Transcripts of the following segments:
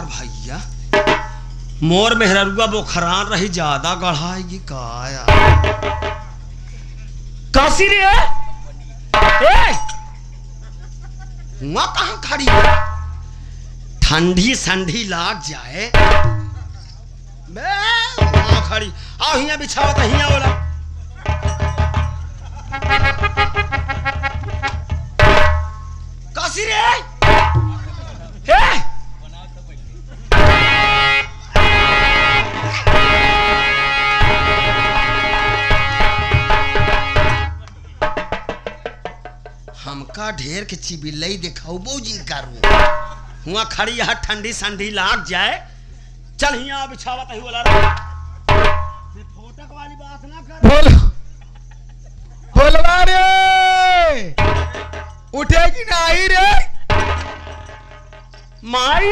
यार भैया मोर मेहरुआ बोखरान रही ज्यादा गढ़ाएगी का यार। काशी रे हुआ कहाँ खड़ी है? ठंडी संडी लाग जाए वहां खड़ी। आओ हिया बिछाओ तो हिया बोला। काशी रे हमका ढेर के चिबिलई देखाऊ जिन करू हुआ खड़ी यहाँ ठंडी संडी लाग जाए। चल हिया बिछावा तही बोला रे फोटक वाली बात ना कर। बोलवा रे उठेगी नहीं रे माई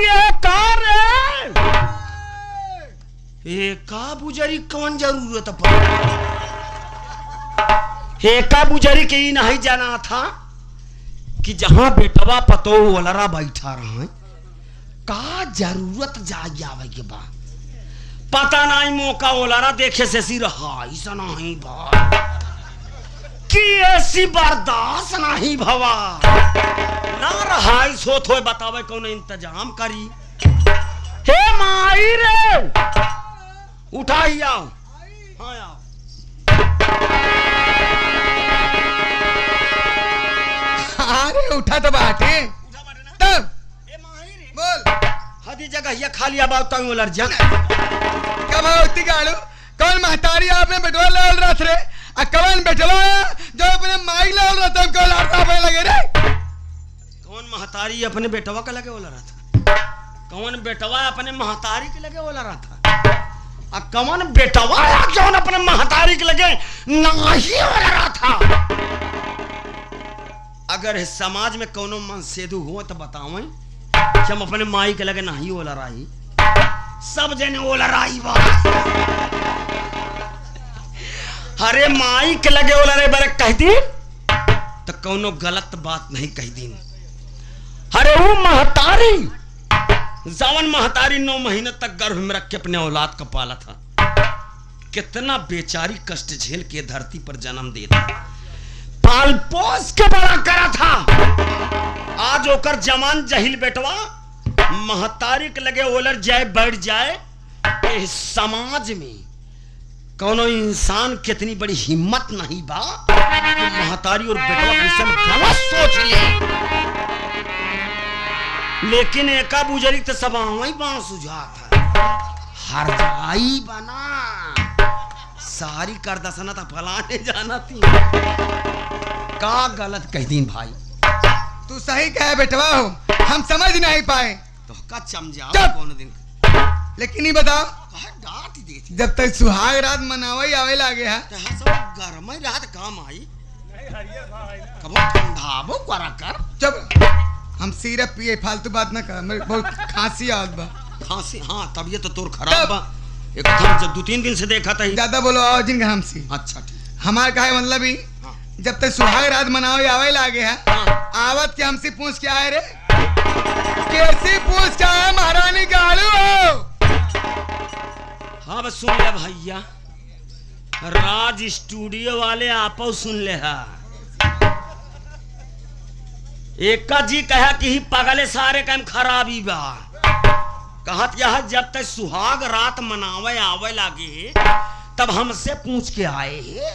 का रे एका बुजरी कौन जरूरत पड़ एका बुजरी के ही नहीं जाना था कि जहां बेटवा पतो वलरा बैठा रहा का जरूरत जागी आवे के बाद पता नहीं मौका वलरा देखे से सी रहा ऐसा नहीं भाई कि ऐसी बर्दाश्त नहीं भवा ना रहा सोत हो बतावे कौन इंतजाम करी। हे माई रे उठाई आओ। हाँ आओ अरे उठा तो बाटे तब बोल हदी जगह ये खाली अब तंग उलर जा कब होती गाड़ू कौन महतारी आपने बेटवा लाल रथ रे आ कौन बेटवा जो अपने माई लाल रथ को लड़ता पे लगे रे। कौन महतारी अपने बेटवा का लगे बोला रहा था? कौन बेटवा अपने महतारी के लगे बोला रहा था? आ कौन बेटवा कौन अपने महतारी के लगे नहीं बोला रहा था? अगर इस समाज में कोनो मन सेधु हो तो बताओ कि हम अपने माई के लगे नहीं बोला रही सब जने बोला रही अरे माई के लगे बोला रे बरे कह दी तो कोनो गलत बात नहीं कह दी। अरे वो महतारी जवन महतारी 9 महीने तक गर्भ में रख के अपने औलाद का पाला था कितना बेचारी कष्ट झेल के धरती पर जन्म देता पाल पोस के बड़ा करा था। आज होकर जवान जहिल बेटवा महतारी के लगे ओलर जाए बैठ जाए। इस समाज में कौनो इंसान कितनी बड़ी हिम्मत नहीं बा कि महतारी और बेटवा किसन गलत सोच ले। लेकिन एका बुजरी तो सब वही बाण सुझा था हर जाई बना सारी कर दसना था फलाने जाना थी का गलत कह दी भाई। तू सही कहे बेटवा हो हम समझ नहीं पाए तो का चमझाओ कौन दिन लेकिन ही बताओ डांट देती जब तक सुहाग रात मनावई आवे लागे है तो सब गरम ही रात काम आई कबो ठंडाबो करा कर जब हम सिरप पिए फालतू बात ना कर मेरे बहुत खांसी आवत बा। खांसी हाँ तबीयत तो तोर खराब बा एक जब 2-3 दिन से देखा था ज्यादा बोलो आओ जिन हमसी। अच्छा ठीक हमार कहे मतलब ही जब तक सुहाग रात मनावे आवे लागे है आवत के हमसे पूछ के आए रे कैसी पूछ के आए महारानी गाड़ू हो। हाँ बस सुन ले भैया राज स्टूडियो वाले आपो सुन ले हा एक जी कहा कि ही पगले सारे काम खराबी बा कहत यह जब तक सुहाग रात मनावे आवे लागे तब हमसे पूछ के आए हैं।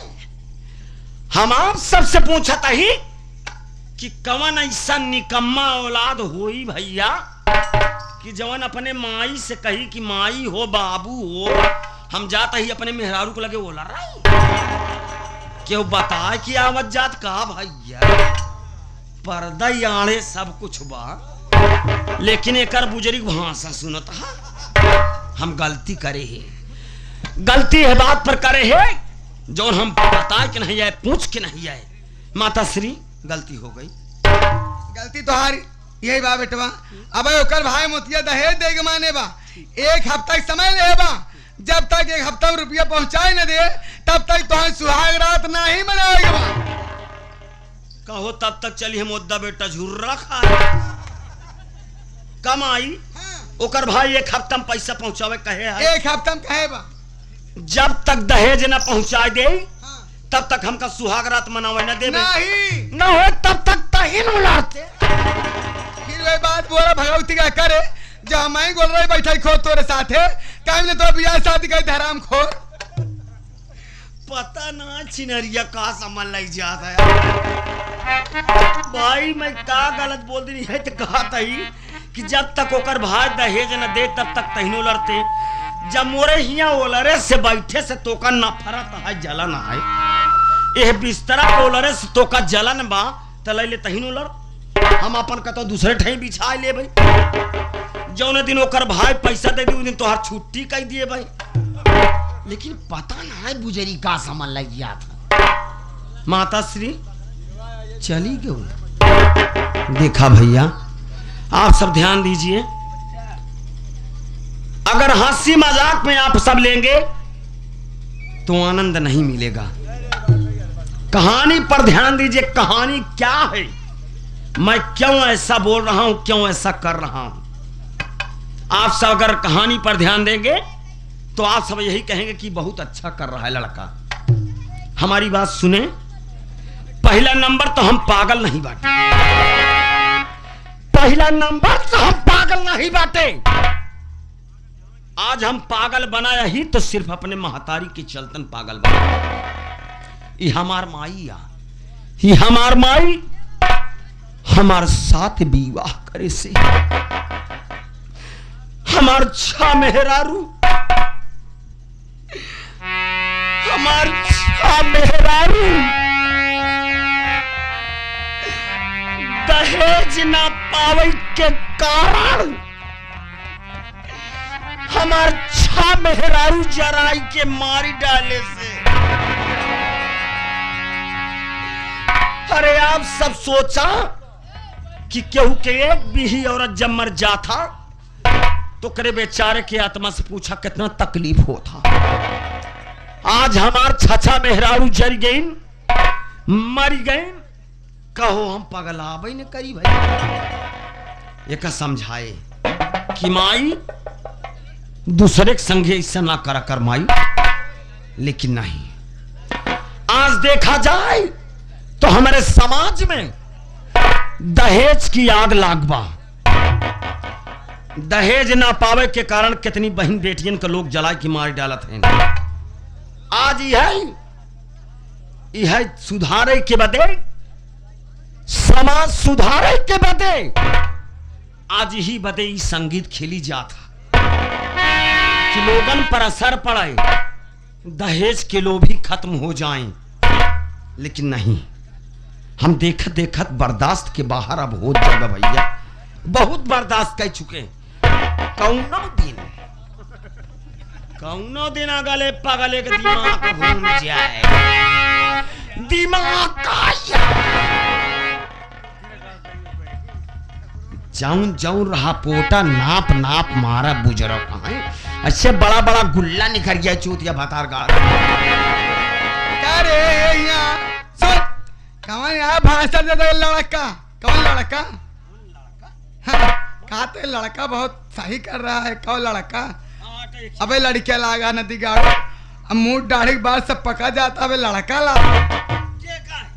हम आप सबसे पूछा ही कि कवन ऐसा निकम्मा औलाद होई भैया कि जवन अपने माई से कही कि माई हो बाबू हो हम जाता ही अपने मेहरारू को लगे बोला रही क्यों बताए कि आवत जात का भैया पर्दा आड़े सब कुछ बा लेकिन एकर बुजुर्ग भाषा सुनत हम गलती करे है गलती है बात पर करे है जो हम बताए कि नहीं आए पूछ के नहीं आए माता श्री गलती हो गई। गलती तो हारी यही बा बेटवा अब ओकर भाई मोतिया दहेज दे के माने बा 1 हफ्ता समय ले बा जब तक 1 हफ्ता में रुपया पहुंचाए न दे तब तक तो सुहाग रात नहीं मनाएगा बा। कहो तब तक चली हम मुद्दा बेटा झुर्रा खा कमाई ओकर भाई एक हफ्ता में पैसा पहुंचावे कहे है। एक हफ्ता में कहे बा जब तक दहेज न पहुंचा दे हाँ। तब तक हमका सुहाग रात मनावे न देवे नहीं न हो तब तक तहिन उलाते। फिर वही बात बोला भगवती का करे जब मैं बोल रही बैठा खो तोरे साथ है कहीं ने तो बियाह शादी कर हराम खोर। पता ना चिनरिया का समझ लग जाता है भाई। मैं का गलत बोल दी है तो कहा तही कि जब तक ओकर भाई दहेज न दे तब तक तहिनो लड़ते। जब मोरे हिया ओलरे से बैठे से तोका नफरत है जलन है यह बिस्तरा ओलरे से तोका जलन बा त ले तहिनो लड़। हम अपन कतो दूसरे ठई बिछा ले भाई। जौने दिन ओकर भाई पैसा दे दी उस दिन तोहर छुट्टी कह दिए भाई। लेकिन पता ना है बुजरी का समझ लग गया था। माता श्री चली गई। देखा भैया आप सब ध्यान दीजिए अगर हंसी मजाक में आप सब लेंगे तो आनंद नहीं मिलेगा। कहानी पर ध्यान दीजिए कहानी क्या है, मैं क्यों ऐसा बोल रहा हूं, क्यों ऐसा कर रहा हूं। आप सब अगर कहानी पर ध्यान देंगे तो आप सब यही कहेंगे कि बहुत अच्छा कर रहा है लड़का। हमारी बात सुने। पहला नंबर तो हम पागल नहीं बांटे। पहला नंबर तो हम पागल नहीं बांटे। आज हम पागल बनाया ही तो सिर्फ अपने महतारी के चलतन पागल बना। ये हमार माई आ, ये हमार माई हमार साथ विवाह करे से हमार छा मेहरारू हमार छा मेहरारू दहेज ना पावे के कारण हमार छा मेहरारू जराई के मारी डाले से। अरे आप सब सोचा कि केहू के एक भी ही औरत जब मर जाता तो करे बेचारे के आत्मा से पूछा कितना तकलीफ होता। आज हमार छछा मेहरारू जर गई मर गई कहो हम पगलावे न करी भाई। एक समझाए कि माई दूसरे के संगे ऐसा ना करा कर माई। लेकिन नहीं, आज देखा जाए तो हमारे समाज में दहेज की आग लागबा। दहेज ना पावे के कारण कितनी बहन बेटियन के लोग जला के मार डालत हैं। आज यह सुधारे के बदे, समाज सुधारे के बदे आज ही बदे ही संगीत खेली जाता कि लोगन पर असर पड़े, दहेज के लोग भी खत्म हो जाएं। लेकिन नहीं, हम देखत देखत बर्दाश्त के बाहर अब हो जाएगा भैया। बहुत बर्दाश्त कर चुके। कौनो दिन अगले पगले के दिमाग घूम जाए, दिमाग का जाऊं जाऊं रहा पोटा नाप नाप मारा बुजरो कहां अच्छे बड़ा बड़ा गुल्ला निकल गया चूतिया भतार गाड़। अरे यहाँ सुन कौन यहाँ भाषा दे लड़का, कौन लड़का? हाँ, कहा तो लड़का बहुत सही कर रहा है। कौन लड़का? अबे लड़कियां लागा नदी गाड़ो, अब मुंह दाढ़ी बाल सब पका जाता। अबे लड़का ला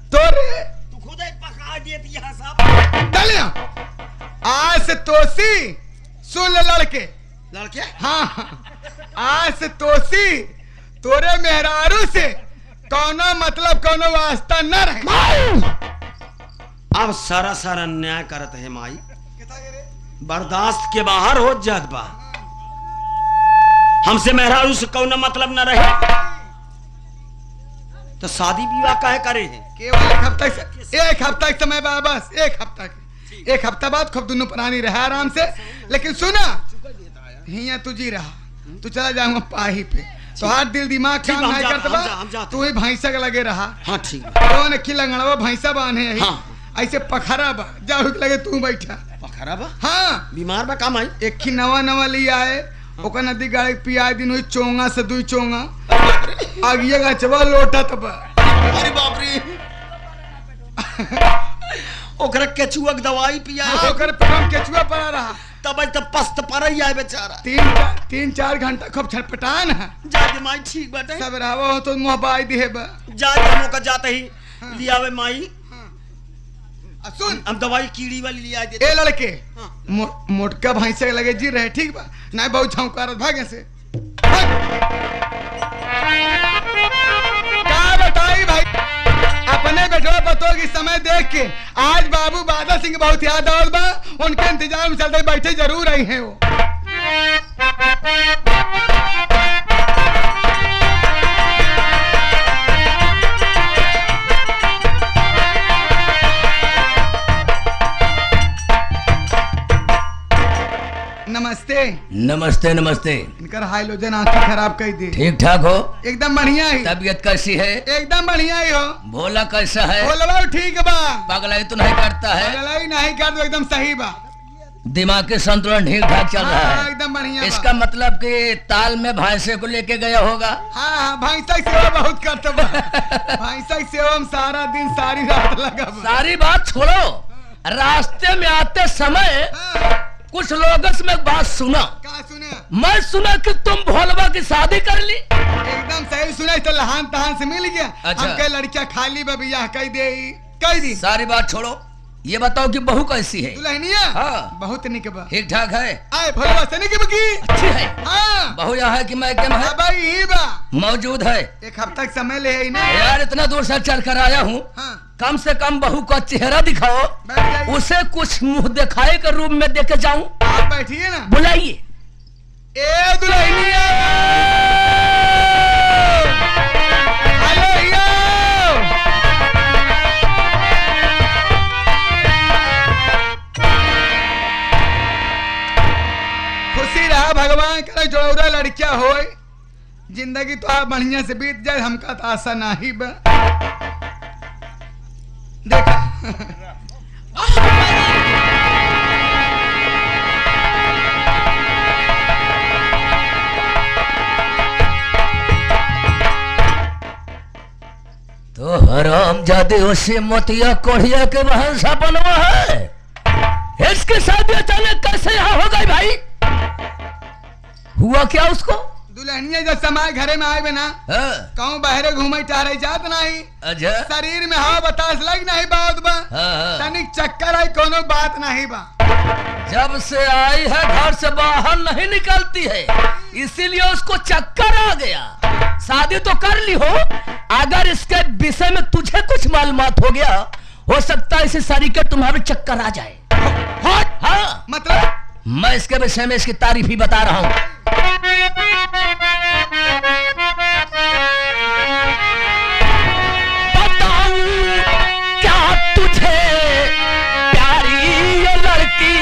तो रे तू खुद ही पका दिए यहाँ सब चलिया आज से तोसी सुन ले लड़के लड़के। हाँ आज से तोसी तोरे मेहरारू से कौनो मतलब कौनो वास्ता न रहे। अब सारा सारा अन्याय करत है माई, बर्दाश्त के बाहर हो जात बा। हमसे मेहरारू से कौनो मतलब न रहे तो शादी विवाह काहे करे हैं? केवल एक हफ्ता के समय बा, बस एक हफ्ता बाद खूब दोनों प्राणी रहा आराम से। लेकिन सुना हिया तुझी रहा, तू चला जाऊंगा पाही पे तो हाथ दिल दिमाग काम नहीं करता बा। तू ही भैंसा के लगे रहा। हाँ ठीक तो ने की लंगड़वा भैंसा बांधे है। हाँ। ऐसे पखरा बा जाओ लगे तू बैठा पखरा बा। हाँ बीमार बा काम आई एक ही नवा ले आए ओका नदी गाड़ी पिया दिन हुई चोंगा से दुई चोंगा आगिया का चबा लोटा तब। अरे बाप रे ओकरा केचुआ के दवाई पिया ओकर पेट केचुआ पड़ा रहा तब तब पस्त पर ही आए बेचारा। 3-4 घंटा खूब छटपटान है। जाके माई ठीक बाटे। सब रहो हो तो मुँह बाई दिहे बा। जाके मौका जाते ही लियावे माई। सुन हम दवाई कीड़ी वाली लिया देते। ए लड़के हाँ। मोटका भैंसे लगे जी रहे ठीक बा नहीं बहुत छौंकारत भागे से क्या बताई भाई अपने बेटवा पतो की समय देख के आज बाबू बादल सिंह बहुत याद आवत बा उनके इंतजार में चलते बैठे जरूर आई हैं वो। नमस्ते नमस्ते नमस्ते। इनकर हाइलोजन आंखें खराब कर दी। ठीक ठाक हो? एकदम बढ़िया ही। तबीयत कैसी है? एकदम बढ़िया ही हो। भोला कैसा है? बोलवा ठीक बा। पगलाई तो नहीं करता है? पगलाई नहीं कर दो एकदम सही बा। दिमाग के संतुलन ठीक ठाक चल रहा है? एकदम बढ़िया। इसका मतलब कि ताल में भैंसे को लेके गया होगा? हाँ भैंसा की सेवा बहुत करते बा। भैंसा की सेवा में सारा दिन सारी रात लगा बा। सारी बात छोड़ो, रास्ते में आते समय कुछ लोगों से मैं बात सुना। क्या सुने? मैं सुना कि तुम भोलवा की शादी कर ली। एकदम सही सुना। तो लहान तहान से मिल गया। अच्छा। हमके लड़कियां खाली बा बियाह कह दी। सारी बात छोड़ो, ये बताओ कि बहू कैसी है? दुल्हनिया हाँ। बहुत निक बा। ठीक ठाक है? आए भोलवा से निक बकी। अच्छी है? हाँ बहू यहाँ है कि मैं क्या है? भाई ही बा। मौजूद है? एक हफ्ता का समय ले है ना। यार इतना दूर से चल कर आया हूँ, हाँ कम से कम बहू का चेहरा दिखाओ, बैठ जाइए। उसे कुछ मुंह दिखाए के रूप में देके जाऊं। आप बैठिए ना। बुलाइए। ए दुल्हनिया हेलो भैया। खुशी रहा भगवान करे जोड़ा लड़कियां होए जिंदगी तो आप बढ़िया से बीत जाए हमका तो आशा नहीं बा। देखा तो हराम जादे उसे मोतिया कोढ़िया के भैंसा बनवा है। इसके साथ अचानक कैसे यहाँ हो गई भाई? हुआ क्या उसको? दुल्हनिया जब समय घरे में आए ना हाँ। कहूँ बाहरे घूमे टहरे जात नहीं। अच्छा। शरीर में हवा बतास लग नहीं बात बा। हाँ। तनिक चक्कर आई कोनो बात नहीं बा। जब से आई है घर से बाहर नहीं निकलती है, इसीलिए उसको चक्कर आ गया। शादी तो कर ली हो, अगर इसके विषय में तुझे कुछ मालूमात हो गया, हो सकता है इसे शरीर के तुम्हारे चक्कर आ जाए। हाँ मतलब मैं इसके विषय में इसकी तारीफ ही बता रहा हूँ। बताऊं क्या तुझे प्यारी ये लड़की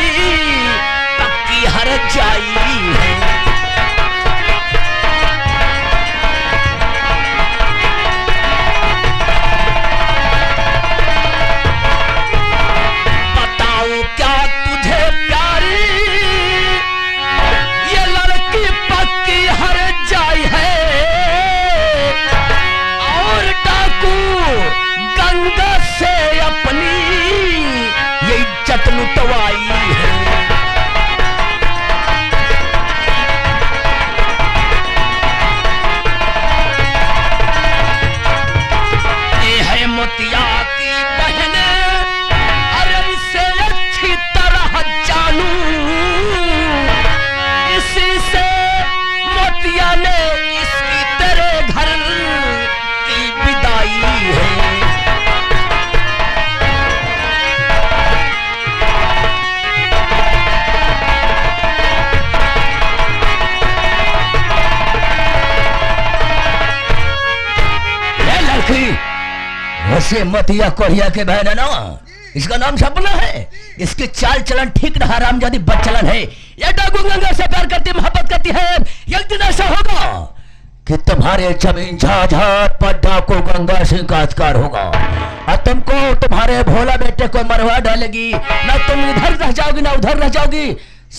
पक्की हर जाई है। बताऊं क्या तुझे प्यारी ये लड़की पक्की हर जाई है। और डाकू गंगा से अपनी ये इज्जत लुटवाई है। ये है मोतिया की बहन, अरे इसे अच्छी तरह जानू। इसी से मोतिया ने इसकी तेरे घर की विदाई है। ये लड़की वैसे मोतिया कोरिया के बहन है ना, इसका नाम सपना है। इसके चाल चलन ठीक रहा रामजादी बदचलन है। ये डाकू गंगा से प्यार करती मोहब्बत करती है। एक दिन ऐसा होगा कि तुम्हारे जमीन जायदाद पर डाकू गंगा सिंह का अधिकार होगा और तुमको तुम्हारे भोला बेटे को मरवा डालेगी। ना तुम इधर रह जाओगी ना उधर रह जाओगी,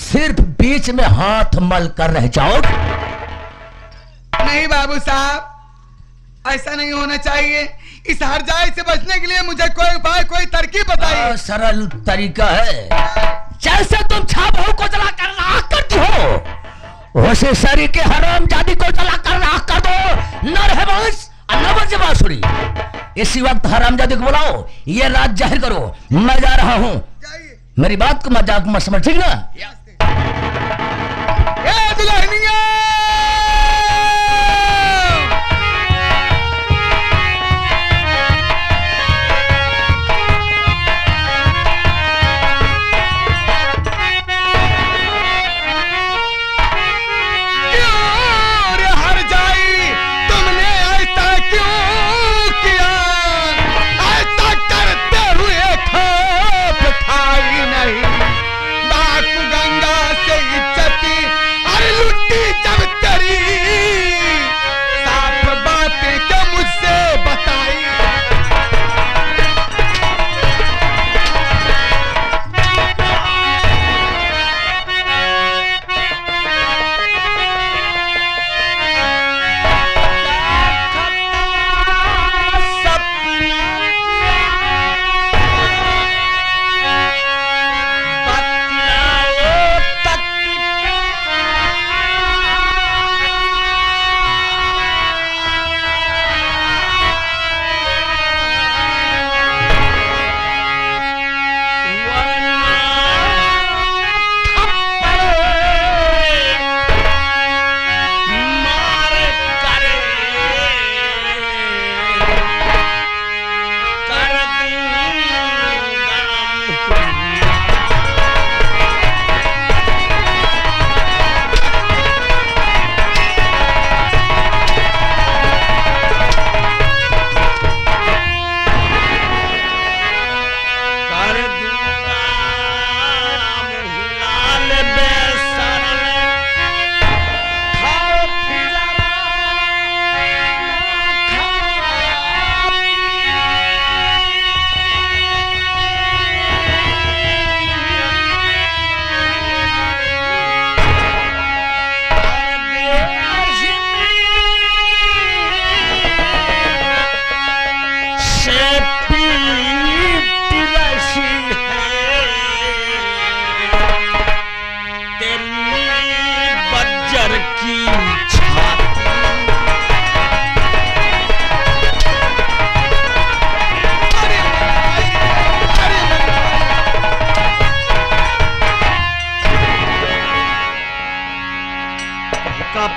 सिर्फ बीच में हाथ मल कर रह जाओगी। नहीं बाबू साहब ऐसा नहीं होना चाहिए। इस हरजाई से बचने के लिए मुझे कोई उपाय कोई तरकीब बताइए। सरल तरीका है, जैसे तुम छा बहू को जला कर राख करती हो, वैसे शरीर के हराम जादी को जला कर राख कर दो। न रहे बंश और न बचे बांसुरी। इसी वक्त हराम जादी को बुलाओ, ये रात जाहिर करो, मैं जा रहा हूं। जाइए। मेरी बात को मजाक मत समझ, ठीक ना? ए दुल्हनिया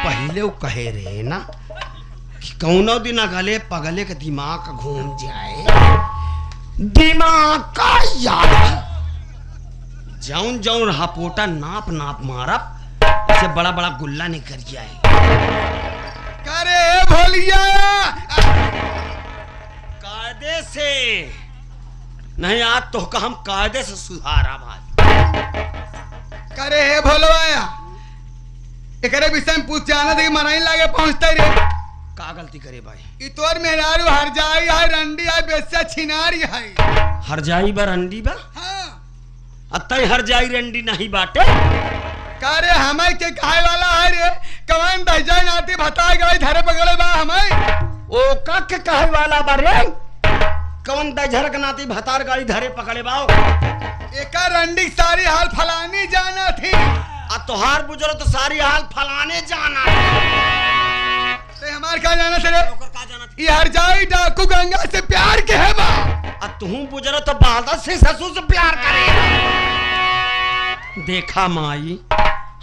पहले वो कहे रहे ना कि कौनो दिन अगले पगले के दिमाग घूम जाए, दिमाग का याद जौन जौन हापोटा नाप नाप मारब से बड़ा बड़ा गुल्ला निकल जाए। करे भोलिया कायदे से नहीं, आज तो का हम कायदे से सुधारा भाई। करे हे भोलवाया एकरे विषय में पूछ जाना थे कि मनाई लागे पहुंचते रे। का गलती करे भाई? इतोर मेहरारू हर जाई है, रंडी है, बेस्या छिनारी है। हर जाई बा रंडी बा? हाँ। अतई हर जाई रंडी नहीं बाटे। करे हमारे के कहे वाला है रे, कवन दहजाई नाती भता गए धरे पकड़े बा हमें। ओ का के कहे वाला बा रे? कवन दहजर के नाती भतार गाड़ी धरे पकड़े बाओ। एका रंडी सारी हाल फलानी जाना थी। आ तोहार बुजुर्ग तो सारी हाल फलाने जाना ते हमार का जाना थे रे? ओकर का जाना थी? ये हर जाई डाकू गंगा से प्यार के है बा। आ तू बुजुर्ग तो बालदा से ससुर से प्यार करे। देखा माई,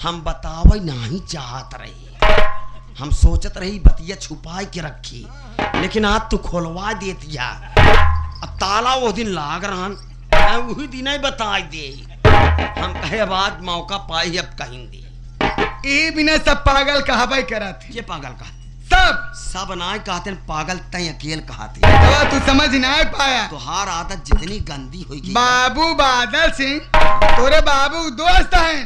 हम बतावे नहीं चाहत रही, हम सोचत रही बतिया छुपाई के रखी, लेकिन आज तू खोलवा देतिया। अब ताला वो दिन लाग रहन, वही दिन ही बता दे। हम कहे बाद मौका पाई अब कहीं दे। ई बिना सब पागल कहबे करत। ये पागल कहा? सब ना कहते पागल तय अकेल कहते। तो तू समझ नहीं पाया। तुहार आदत जितनी गंदी होगी। बाबू बादल सिंह तोरे बाबू दोस्त हैं।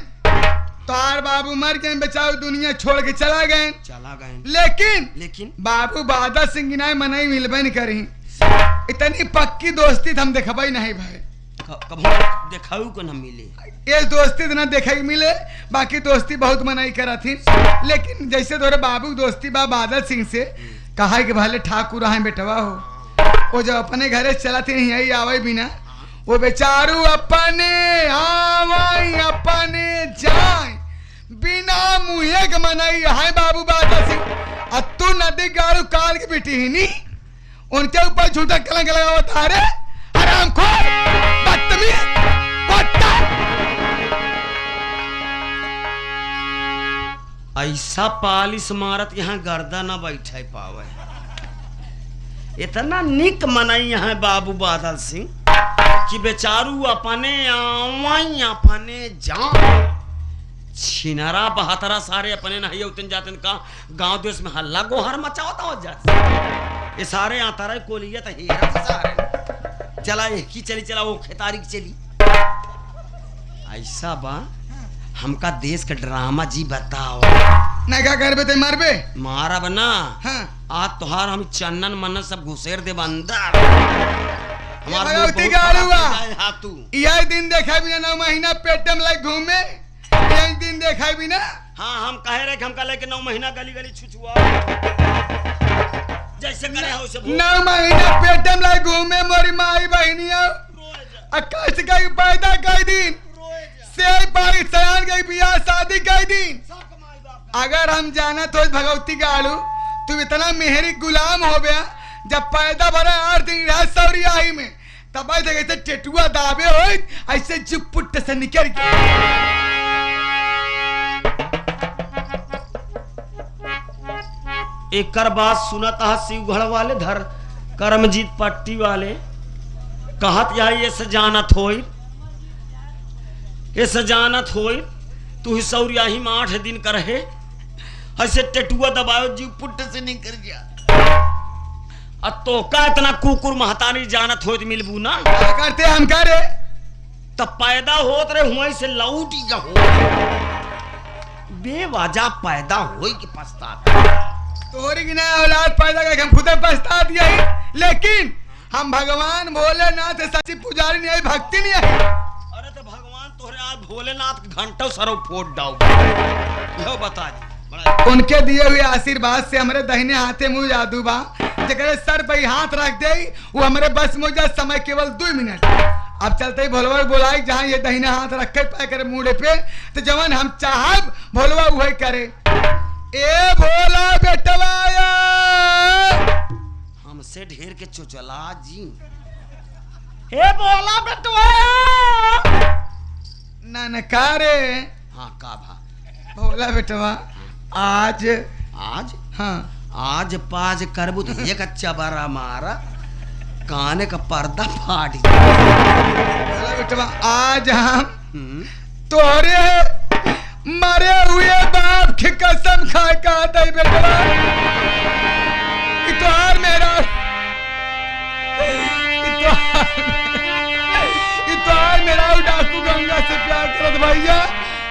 तोहार बाबू मर गए, बेचारो दुनिया छोड़ के चला गए। लेकिन बाबू बादल सिंह की मनई मिलबे नहीं करी। इतनी पक्की दोस्ती हम देखबे नहीं भाई। कब देखाऊ को न मिले ये दोस्ती तो ना देखे मिले, बाकी दोस्ती बहुत मनाई करा थी। लेकिन जैसे तोरे बाबू दोस्ती बा बादल सिंह से, कहा कि भले ठाकुर है बेटवा हो, वो जब अपने घरे चला थी यही आवे बिना, वो बेचारू अपने आवाई अपने जाए बिना मुहे के मनाई हाय बाबू बाबा सिंह। और तू नदी गाड़ू काल की बेटी ही नहीं उनके ऊपर झूठा कलंक लगा होता है। हरामखोर बदतमीज कुत्ता। ऐसा पालिश मारत यहाँ गर्दा न बैठे पावे। इतना निक मनई यहाँ बाबू बादल सिंह कि बेचारू अपने आवाई अपने जान छिनरा बहतरा सारे अपने नहीं उतन जाते का गांव देश में हल्ला गोहर मचावता हो जाते। ये सारे आतारा कोलियत हेरा से सारे चला एक ही चली चला वो खेतारी की चली। ऐसा बा हमका देश का ड्रामा जी बताओ ना क्या करबे ते मारबे मारा बना। हाँ आज तोहार हम चन्नन मन्नन सब घुसेर दे अंदर। भगवती गाड़ुआ हाथू यही दिन देखा भी ना 9 महीना पेटम लाइक घूमे यही दिन देखा भी ना। हाँ हम कहे रहे कि हमका लेके 9 महीना गली गली छुछुआ जैसे करे हो से 9 महीना पेटम लाइक घूमे मोरी माई बहनिया अक्काश का पैदा कई दिन से पाई सयान गई बियाह शादी कई दिन। अगर हम जाना तो भगवती गाड़ू तू इतना मेहरी गुलाम हो गया जब पैदा भरा 8 दिन रहा सौरी आई में तब ऐसे टेटुआ दाबे हो ऐसे चुप से निकल के। एक बात सुनता शिवगढ़ वाले धर करमजीत पट्टी वाले कहत यही ये सजानत होई ये सजानत होई तू ही सौरिया ही में 8 दिन कर है ऐसे टेटुआ दबाओ जीव पुट से निकल गया। तो का इतना कुकुर महतानी जानत हो मिलबू ना क्या करते हम करे तब पैदा होत रहे हुआ से लौट ही हो बेवजह पैदा होई के पछताता तोरी की नया औलाद पैदा करके हम खुद पछता दिया ही। लेकिन हम भगवान भोलेनाथ सच्ची पुजारी नहीं है भक्ति नहीं है। अरे तो भगवान तोहरे आज भोलेनाथ के घंटों सरो फोड़ डाउ यो बता दी उनके दिए हुए आशीर्वाद से हमारे दाहिने हाथे मुंह जादू बा जगह सर पे हाथ रख दे वो हमारे बस में जा समय केवल 2 मिनट। अब चलते ही भोलवा बोलाई जहाँ ये दाहिने हाथ रख के पाए करे मुंडे पे तो जवान हम चाहब भोलवा वही करे। ए भोला बेटवाया हमसे ढेर के चुचला जी हे भोला बेटवाया ननकारे। हाँ का भा भोला बेटवा आज आज हाँ आज पाज करबू तो एक अच्छा बारा मारा काने का पर्दा फाट गया। बेटवा आज हम तोरे मरे हुए बाप की कसम खा का दे बेटवा इतवार मेरा इतवार मेरा डाकू गंगा से प्यार करत भैया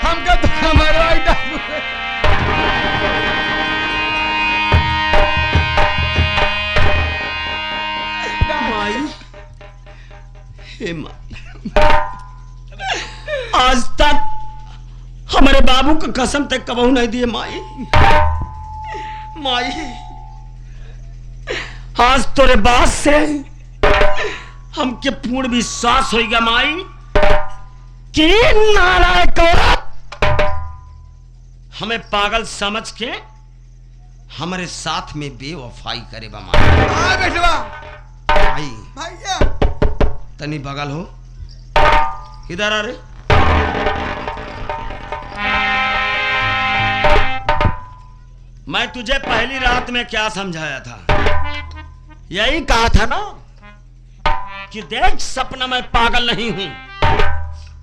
हमका तो हमारा डाकू आज तक हमारे बाबू का कसम तक कबहू नहीं दिए माई माई आज तोरे बात से हमके पूर्ण विश्वास होगा माई कि नालायक औरत हमें पागल समझ के हमारे साथ में बेवफाई करे बा माई। बेटवा माई भैया तनी बगल हो किधर आ रे मैं तुझे पहली रात में क्या समझाया था यही कहा था ना कि देख सपना मैं पागल नहीं हूं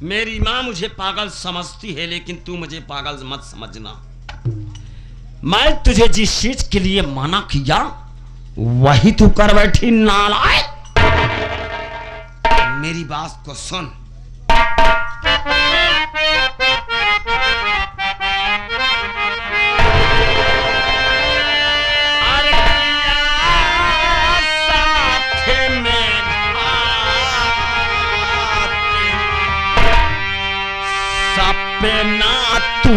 मेरी मां मुझे पागल समझती है लेकिन तू मुझे पागल मत समझना। मैं तुझे जिस चीज के लिए मना किया वही तू कर बैठी नालायक। मेरी बात को सुन सपना तू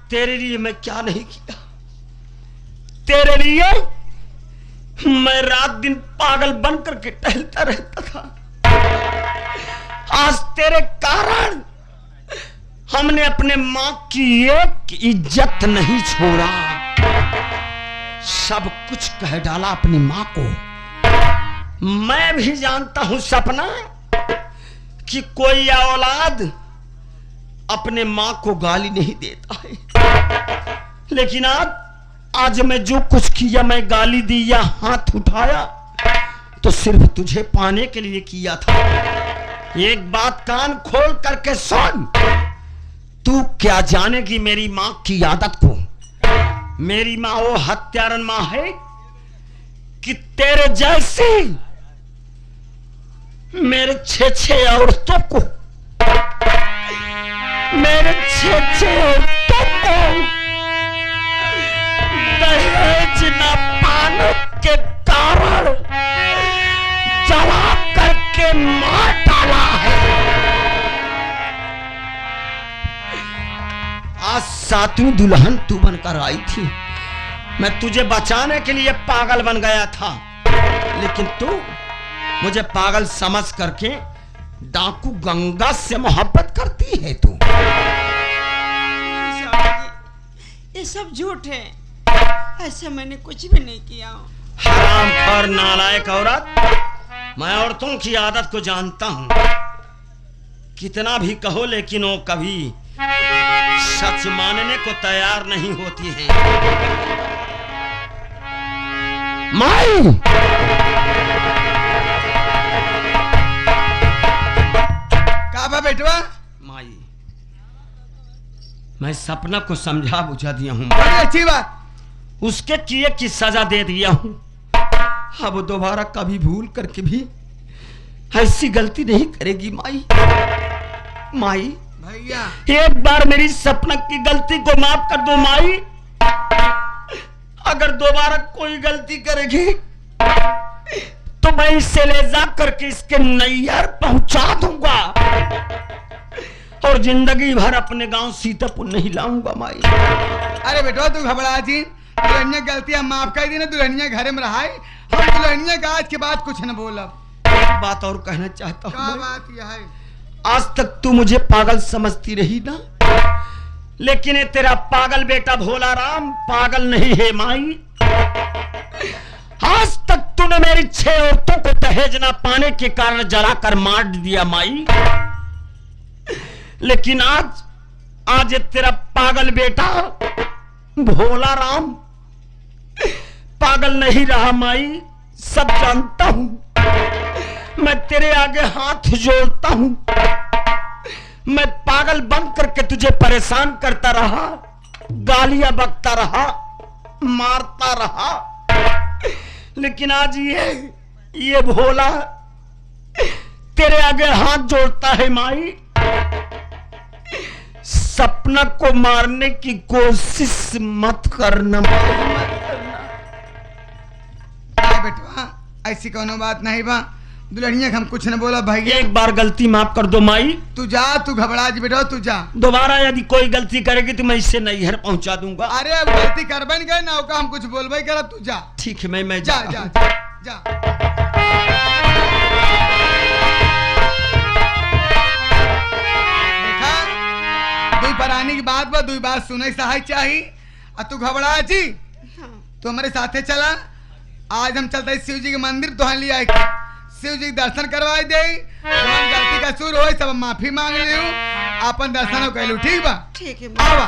तेरे लिए मैं क्या नहीं किया। तेरे लिए मैं रात दिन पागल बन करके टहलता रहता था। आज तेरे कारण हमने अपने मां की एक इज्जत नहीं छोड़ा, सब कुछ कह डाला अपनी मां को। मैं भी जानता हूं सपना कि कोई औलाद अपने मां को गाली नहीं देता है, लेकिन आज मैं जो कुछ किया, मैं गाली दी या हाथ उठाया तो सिर्फ तुझे पाने के लिए किया था। एक बात कान खोल करके सुन, तू क्या जानेगी मेरी मां की आदत को। मेरी मां वो हत्यारन मां है कि तेरे जैसी मेरे 6 औरतों को, मेरे 6 औरतों को दहेज न पाने के कारण जला करके मार डाला है। आज 7वीं दुल्हन तू बनकर आई थी। मैं तुझे बचाने के लिए पागल बन गया था, लेकिन तू मुझे पागल समझ करके डाकू गंगा से मोहब्बत करती है। तू ये सब झूठ है, ऐसा मैंने कुछ भी नहीं किया। हराम और नालायक औरत, मैं औरतों की आदत को जानता हूं। कितना भी कहो लेकिन वो कभी सच मानने को तैयार नहीं होती है। माई, का बेटवा? माई, मैं सपना को समझा बुझा दिया हूं। बड़ी अच्छी बात। उसके किए की सजा दे दिया हूं। अब दोबारा कभी भूल करके भी ऐसी गलती नहीं करेगी माई। माई भैया, एक बार मेरी सपना की गलती को माफ कर दो माई। अगर दोबारा कोई गलती करेगी तो मैं इसे ले जा करके इसके नैहर पहुंचा दूंगा और जिंदगी भर अपने गांव सीतापुर नहीं लाऊंगा माई। अरे बेटवा तू घबरा जी, दुल्हनिया गलती हम माफ कर दी ना, दुल्हनिया घर में रहा है। हम दुल्हनिया का आज के बाद कुछ न बोलब। एक बात और कहना चाहता क्या हूँ। बात यह है? आज तक तू मुझे पागल समझती रही ना, लेकिन ये तेरा पागल बेटा भोला राम पागल नहीं है माई। आज तक तूने मेरी 6 औरतों को दहेज ना पाने के कारण जलाकर मार दिया माई, लेकिन आज ये तेरा पागल बेटा भोला राम पागल नहीं रहा माई। सब जानता हूं, मैं तेरे आगे हाथ जोड़ता हूं। मैं पागल बन करके तुझे परेशान करता रहा, गालियां बकता रहा, मारता रहा, लेकिन आज ये भोला तेरे आगे हाथ जोड़ता है माई। सपना को मारने की कोशिश मत करना बेटवा, ऐसी कोनो बात नहीं बा। दुल्हनिया हम कुछ न बोला भाई। एक बार गलती माफ कर दो माई। तू जा, तू घबरा जी बेटा, तू जा। दोबारा यदि कोई गलती करेगी तो मैं इससे नैहर पहुंचा दूंगा। अरे अब गलती कर बन गए ना, का हम कुछ बोलबे कर। तू जा। ठीक है, मैं जा जा, जा जा। जा। देखा, दुई परानी की बात बा, दुई बात सुने सहाय चाहिए। तू घबरा जी, तू हमारे साथे चला। आज हम चलते शिव जी के मंदिर तो ले आए, शिव जी के दर्शन करवाई दे। गलती का सूर हो सब माफी मांग ले, अपन दर्शन कर लू। ठीक बा? ठीक है। आवा।